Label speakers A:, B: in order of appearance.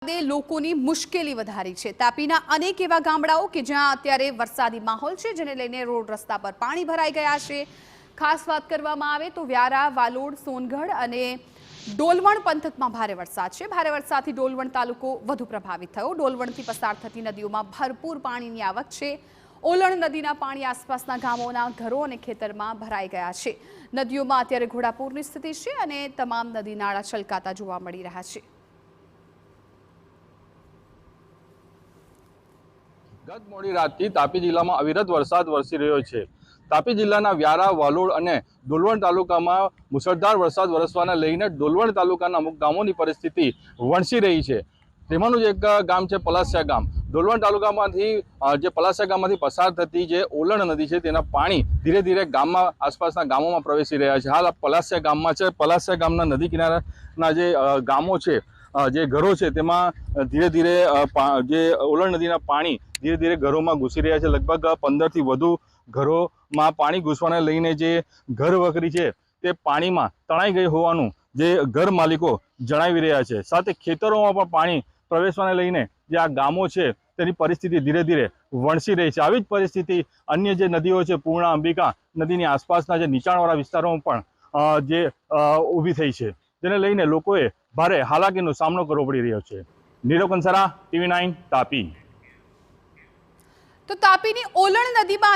A: વરસાદે લોકોની મુશ્કેલી વધારી છે। તાપીના અનેક એવા ગામડાઓ કે જ્યાં અત્યારે વરસાદી માહોલ છે, જેને લઈને રોડ રસ્તા પર પાણી ભરાઈ ગયા છે। ખાસ વાત કરવામાં આવે તો વ્યારા, વાલોડ, સોનગઢ અને ડોલવણ પંથકમાં ભારે વરસાદ છે। ભારે વરસાદથી ડોલવણ તાલુકો વધુ પ્રભાવિત થયો। ડોલવણથી પસાર થતી નદીઓમાં ભરપૂર પાણીની આવક છે। ઓલણ નદીના પાણી આસપાસના ગામોના ઘરો અને ખેતરમાં ભરાઈ ગયા છે। નદીઓમાં અત્યારે ઘોડાપૂરની સ્થિતિ છે અને તમામ નદી નાળા છલકાતા જોવા મળી રહ્યા છે।
B: ગત મોડી રાતથી તાપી જિલ્લામાં અવિરત વરસાદ વરસી રહ્યો છે। તાપી જિલ્લાના વ્યારા, વાલોડ અને ડોલવણ તાલુકામાં મુસળધાર વરસાદ વરસવાને લઈને ડોલવણ તાલુકાના અમુક ગામોની પરિસ્થિતિ વણસી રહી છે। તેમાંનું જ એક ગામ છે પલાસિયા ગામ। ડોલવણ તાલુકામાંથી જે પલાસિયા ગામમાંથી પસાર થતી જે ઓલણ નદી છે તેના પાણી ધીરે ધીરે ગામમાં આસપાસના ગામોમાં પ્રવેશી રહ્યા છે। હાલ આ પલાસિયા ગામમાં છે। પલાસિયા ગામના નદી કિનારાના જે ગામો છે, જે ઘરો છે, તેમાં ધીરે ધીરે જે ઓલણ નદીના પાણી ધીરે ધીરે ઘરોમાં ઘૂસી રહ્યા છે। લગભગ 15થી વધુ ઘરોમાં પાણી ઘૂસવાને લઈને જે ઘર વખરી છે તે પાણીમાં તણાઈ ગઈ હોવાનું જે ઘર માલિકો જણાવી રહ્યા છે। સાથે ખેતરોમાં પણ પાણી પ્રવેશવાને લઈને જે આ ગામો છે તેની પરિસ્થિતિ ધીરે ધીરે વણસી રહી છે। આવી જ પરિસ્થિતિ અન્ય જે નદીઓ છે, પૂર્ણા, અંબિકા નદીની આસપાસના જે નીચાણવાળા વિસ્તારોમાં પણ જે ઊભી થઈ છે, જેને લઈને લોકોએ ભારે હાલાકીનો સામનો કરવો પડી રહ્યો છે। નીરવ કંસારા, TV9 તાપી।
A: તો તાપીની ઓલણ નદીમાં